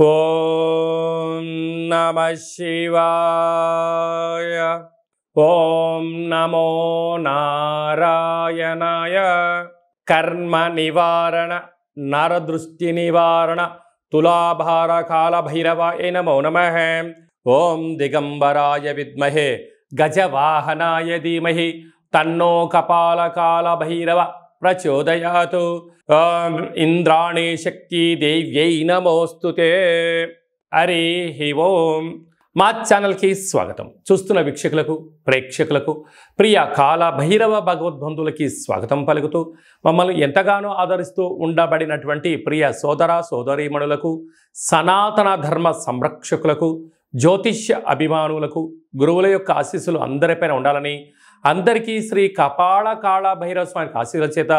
ఓం నమః శివాయ. ఓం నమో నారాయణాయ. కర్మ నివారణ నరదృష్టి నివారణ తులాభార కాల భైరవాయ నమో నమః. ఓం దిగంబరాయ విద్మహే గజవాహనాయ ధీమహి తన్నో కపాల కాల భైరవ ప్రచోదయాతు. ఓం ఇంద్రాణి శక్తి దేవ్యై నమోస్తుతే. హరి ఓం. మా ఛానల్కి స్వాగతం. చూస్తున్న వీక్షకులకు ప్రేక్షకులకు ప్రియ కాల భైరవ భగవద్బంధువులకి స్వాగతం పలుకుతూ మమ్మల్ని ఎంతగానో ఆదరిస్తూ ఉండబడినటువంటి ప్రియ సోదర సోదరీమణులకు, సనాతన ధర్మ సంరక్షకులకు, జ్యోతిష్య అభిమానులకు గురువుల యొక్క ఆశీస్సులు అందరిపైన ఉండాలని, అందరికీ శ్రీ కపాల కాళ భైరవ స్వామి ఆశీర్వాదాల చేత,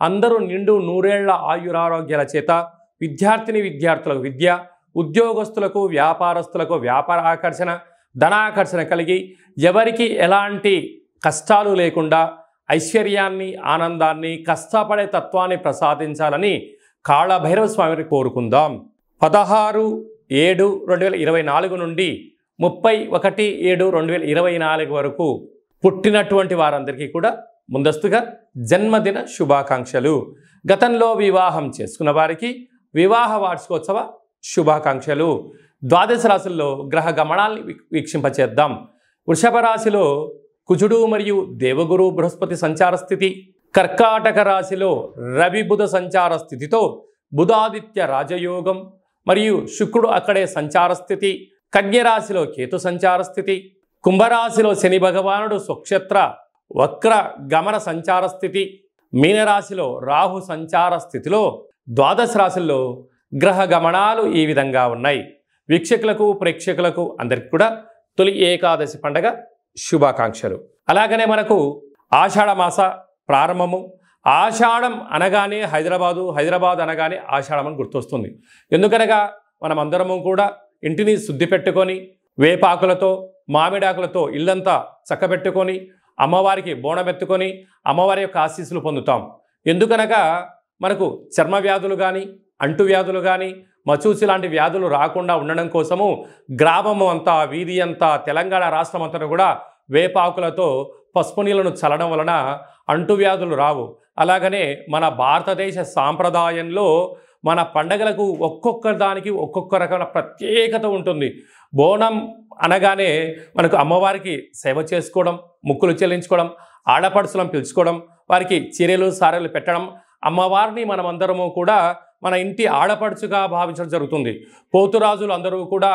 అందరూ నిండు నూరేళ్ల ఆయురారోగ్యాల చేత, విద్యార్థులకు విద్య, ఉద్యోగస్తులకు వ్యాపారస్తులకు వ్యాపార ఆకర్షణ, ధనాకర్షణ కలిగి ఎవరికి ఎలాంటి కష్టాలు లేకుండా ఐశ్వర్యాన్ని, ఆనందాన్ని, కష్టపడే తత్వాన్ని ప్రసాదించాలని కాళభైరవ స్వామిని కోరుకుందాం. 16/7/2024 నుండి 31/7/2024 వరకు పుట్టినటువంటి వారందరికీ కూడా ముందస్తుగా జన్మదిన శుభాకాంక్షలు. గతంలో వివాహం చేసుకున్న వారికి వివాహ వార్షికోత్సవ శుభాకాంక్షలు. ద్వాదశ రాశుల్లో గ్రహ గమనాల్ని వీక్షింపచేద్దాం. వృషభ రాశిలో కుజుడు మరియు దేవగురు బృహస్పతి సంచార స్థితి, కర్కాటక రాశిలో రవి బుధ సంచార స్థితితో బుధాదిత్య రాజయోగం మరియు శుక్రుడు అక్కడే సంచార స్థితి, కన్యరాశిలో కేతు సంచార స్థితి, కుంభరాశిలో శని భగవానుడు స్వక్షేత్ర వక్ర గమన సంచార స్థితి, మీనరాశిలో రాహు సంచార స్థితిలో ద్వాదశ రాశుల్లో గ్రహ గమనాలు ఈ విధంగా ఉన్నాయి. వీక్షకులకు ప్రేక్షకులకు అందరికీ కూడా తొలి ఏకాదశి పండగ శుభాకాంక్షలు. అలాగనే మనకు ఆషాఢ మాస ప్రారంభము. ఆషాఢం అనగానే హైదరాబాద్ అనగానే ఆషాఢం అని గుర్తొస్తుంది. ఎందుకనగా మనమందరము కూడా ఇంటిని శుద్ధి పెట్టుకొని వేపాకులతో మామిడాకులతో ఇల్లంతా చక్కబెట్టుకొని అమ్మవారికి బోనమెత్తుకొని అమ్మవారి యొక్క ఆశీస్సులు పొందుతాం. ఎందుకనగా మనకు చర్మ వ్యాధులు కానీ, అంటువ్యాధులు కానీ, మచూసి లాంటి వ్యాధులు రాకుండా ఉండడం కోసము గ్రామము అంతా, వీధి అంతా, తెలంగాణ రాష్ట్రం అంతా కూడా వేపాకులతో పసుపు నీళ్లను చల్లడం వలన అంటువ్యాధులు రావు. అలాగనే మన భారతదేశ సాంప్రదాయంలో మన పండగలకు ఒక్కొక్క దానికి ఒక్కొక్క రకమైన ప్రత్యేకత ఉంటుంది. బోనం అనగానే మనకు అమ్మవారికి సేవ చేసుకోవడం, ముక్కులు చెల్లించుకోవడం, ఆడపడుచులను పిలుచుకోవడం, వారికి చీరలు సారెలు పెట్టడం, అమ్మవారిని మనమందరము కూడా మన ఇంటి ఆడపడుచుగా భావించడం జరుగుతుంది. పోతురాజులు అందరూ కూడా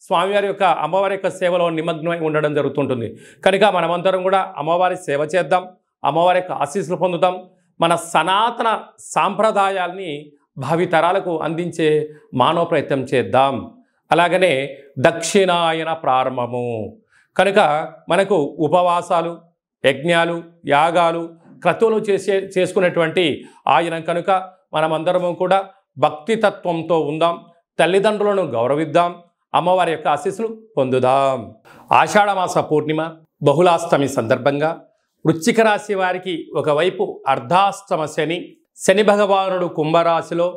స్వామివారి యొక్క అమ్మవారి యొక్క సేవలో నిమగ్నమై ఉండడం జరుగుతుంటుంది. కనుక మనమందరం కూడా అమ్మవారి సేవ చేద్దాం, అమ్మవారి యొక్క ఆశీస్సులు పొందుతాం. మన సనాతన సాంప్రదాయాల్ని భావితరాలకు అందించే మానవ ప్రయత్నం చేద్దాం. అలాగనే దక్షిణాయన ప్రారంభము కనుక మనకు ఉపవాసాలు, యజ్ఞాలు, యాగాలు, క్రతువులు చేసుకునేటువంటి ఆయనం కనుక మనమందరము కూడా భక్తి తత్వంతో ఉందాం, తల్లిదండ్రులను గౌరవిద్దాం, అమ్మవారి యొక్క ఆశీస్సులు పొందుదాం. ఆషాఢమాస పూర్ణిమ బహుళాష్టమి సందర్భంగా వృశ్చిక రాశి వారికి ఒకవైపు అర్ధాష్టమ శని భగవానుడు కుంభరాశిలో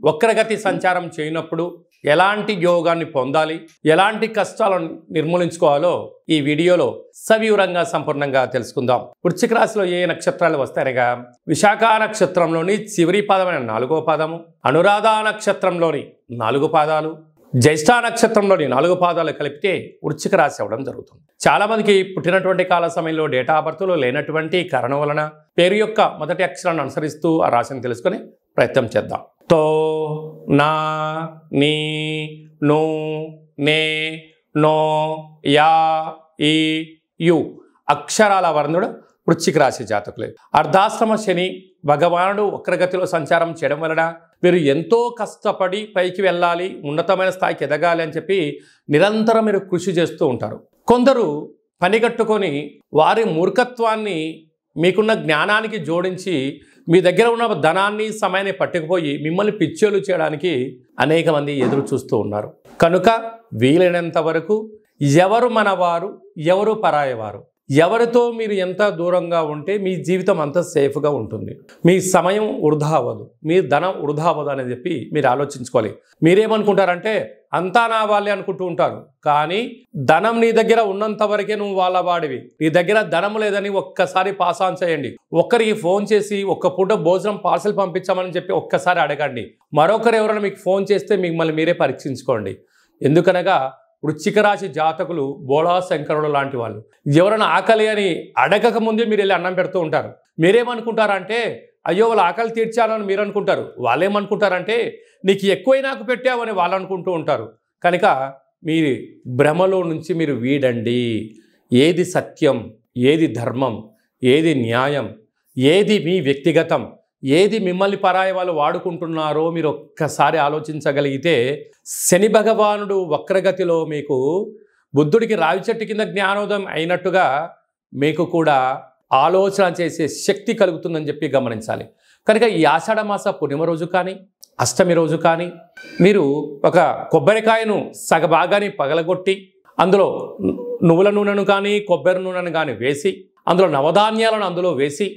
వక్రగతి సంచారం చేయనప్పుడు ఎలాంటి యోగాన్ని పొందాలి, ఎలాంటి కష్టాలను నిర్మూలించుకోవాలో ఈ వీడియోలో సవివరంగా సంపూర్ణంగా తెలుసుకుందాం. వృశ్చిక రాశిలో ఏ నక్షత్రాలు వస్తాయనగా విశాఖ నక్షత్రంలోని చివరి పాదమైన 4వ పాదము, అనురాధ నక్షత్రంలోని 4 పాదాలు, జ్యేష్ఠ నక్షత్రంలోని 4 పాదాలు కలిపితే వృశ్చిక రాశి అవ్వడం జరుగుతుంది. చాలా మందికి పుట్టినటువంటి కాల సమయంలో డేటా ఆఫ్ బర్త్లో లేనటువంటి కారణం వలన పేరు యొక్క మొదటి అక్షరాన్ని అనుసరిస్తూ ఆ రాశిని తెలుసుకుని ప్రయత్నం చేద్దాం. తో, నా, నీ, ను, నే, నో, యా, ఈ, యు అక్షరాల వర్ణుడు వృశ్చిక రాశి జాతకులే. అర్ధాశ్రమ శని భగవానుడు వక్రగతిలో సంచారం చేయడం వలన మీరు ఎంతో కష్టపడి పైకి వెళ్ళాలి, ఉన్నతమైన స్థాయికి ఎదగాలి అని చెప్పి నిరంతరం మీరు కృషి చేస్తూ ఉంటారు. కొందరు పనిగట్టుకొని వారి మూర్ఖత్వాన్ని మీకున్న జ్ఞానానికి జోడించి మీ దగ్గర ఉన్న ధనాన్ని, సమయాన్ని పట్టుకుపోయి మిమ్మల్ని పిచ్చోలు చేయడానికి అనేక మంది ఎదురు చూస్తూ ఉన్నారు. కనుక వీలైనంత వరకు ఎవరు మనవారు, ఎవరు పరాయవారు, ఎవరితో మీరు ఎంత దూరంగా ఉంటే మీ జీవితం అంత సేఫ్గా ఉంటుంది, మీ సమయం వృధా అవ్వదు, మీ ధనం వృధా అవ్వదు అని చెప్పి మీరు ఆలోచించుకోవాలి. మీరేమనుకుంటారంటే అంతా నా వాళ్ళే అనుకుంటూ ఉంటారు, కానీ ధనం నీ దగ్గర ఉన్నంత వరకే నువ్వు వాళ్ళ వాడివి. నీ దగ్గర ధనం లేదని ఒక్కసారి పాస్ ఆన్ చేయండి. ఒక్కరికి ఫోన్ చేసి ఒక్క పూట భోజనం పార్సల్ పంపించామని చెప్పి ఒక్కసారి అడగండి. మరొకరు ఎవరైనా మీకు ఫోన్ చేస్తే మిమ్మల్ని మీరే పరీక్షించుకోండి. ఎందుకనగా వృశ్చిక రాశి జాతకులు బోళా శంకరుడు లాంటి వాళ్ళు. ఎవరైనా ఆకలి అని అడగక ముందే మీరు వెళ్ళి అన్నం పెడుతూ ఉంటారు. మీరేమనుకుంటారంటే అయ్యో వాళ్ళు ఆకలి తీర్చాలని మీరు అనుకుంటారు. వాళ్ళేమనుకుంటారంటే నీకు ఎక్కువై నాకు పెట్టావని వాళ్ళు అనుకుంటూ ఉంటారు. కనుక మీ భ్రమలో నుంచి మీరు వీడండి. ఏది సత్యం, ఏది ధర్మం, ఏది న్యాయం, ఏది మీ వ్యక్తిగతం, ఏది మిమ్మల్ని పరాయి వాళ్ళు వాడుకుంటున్నారో మీరు ఒక్కసారి ఆలోచించగలిగితే శని భగవానుడు వక్రగతిలో మీకు బుద్ధుడికి రావి చెట్టు కింద జ్ఞానోదయం అయినట్టుగా మీకు కూడా ఆలోచన చేసే శక్తి కలుగుతుందని చెప్పి గమనించాలి. కనుక ఈ ఆషాఢ మాస పూర్ణిమ రోజు కానీ అష్టమి రోజు కానీ మీరు ఒక కొబ్బరికాయను సగభాగాన్ని పగలగొట్టి అందులో నువ్వుల నూనెను కానీ కొబ్బరి నూనెను కానీ వేసి అందులో నవధాన్యాలను అందులో వేసి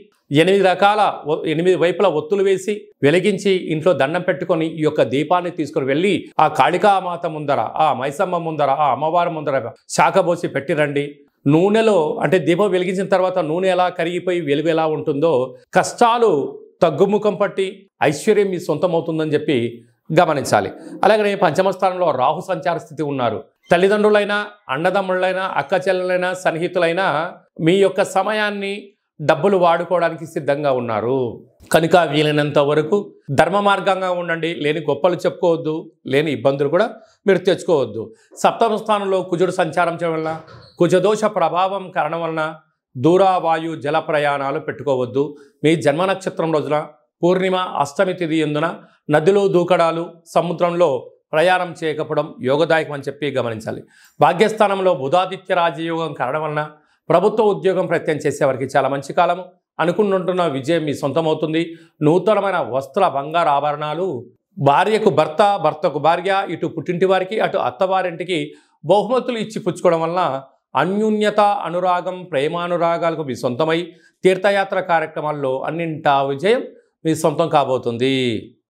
8 వైపుల ఒత్తులు వేసి వెలిగించి ఇంట్లో దండం పెట్టుకొని ఈ యొక్క దీపాన్ని తీసుకొని వెళ్ళి ఆ కాళికామాత ముందర, ఆ మైసమ్మ ముందర, ఆ అమ్మవారి ముందర శాఖబోసి పెట్టిరండి. నూనెలో అంటే దీపం వెలిగించిన తర్వాత నూనె ఎలా కరిగిపోయి వెలుగు ఎలా ఉంటుందో కష్టాలు తగ్గుముఖం పట్టి ఐశ్వర్యం మీ సొంతమవుతుందని చెప్పి గమనించాలి. అలాగనే పంచమ స్థానంలో రాహు సంచార స్థితి ఉన్నారు. తల్లిదండ్రులైనా, అన్నదమ్ముళ్ళైనా, అక్క చెల్లెలైనా, సన్నిహితులైనా మీ యొక్క సమయాన్ని డబ్బులు వాడుకోవడానికి సిద్ధంగా ఉన్నారు. కనుక వీలైనంత వరకు ధర్మ మార్గంగా ఉండండి. లేని గొప్పలు చెప్పుకోవద్దు, లేని ఇబ్బందులు కూడా మీరు తెచ్చుకోవద్దు. సప్తమ స్థానంలో కుజుడు సంచారం చేయడం వలన, కుజదోష ప్రభావం కారణం వలన దూరావాయు జల ప్రయాణాలు పెట్టుకోవద్దు. మీ జన్మ నక్షత్రం రోజున పూర్ణిమ అష్టమి తిథి ఎందున నదిలో దూకడాలు, సముద్రంలో ప్రయాణం చేయకపోవడం యోగదాయకం అని చెప్పి గమనించాలి. భాగ్యస్థానంలో బుధాదిత్య రాజయోగం కారణం వలన ప్రభుత్వ ఉద్యోగం ప్రయత్నం చేసేవారికి చాలా మంచి కాలము. అనుకుంటున్న విజయం మీ సొంతమవుతుంది. నూతనమైన వస్త్ర బంగారు ఆభరణాలు, భార్యకు భర్త, భర్తకు భార్య, ఇటు పుట్టింటి వారికి అటు అత్తవారింటికి బహుమతులు ఇచ్చి పుచ్చుకోవడం వలన అన్యోన్యత, అనురాగం, ప్రేమానురాగాలకు మీ సొంతమై తీర్థయాత్ర కార్యక్రమాల్లో అన్నింటా విజయం మీ సొంతం కాబోతుంది.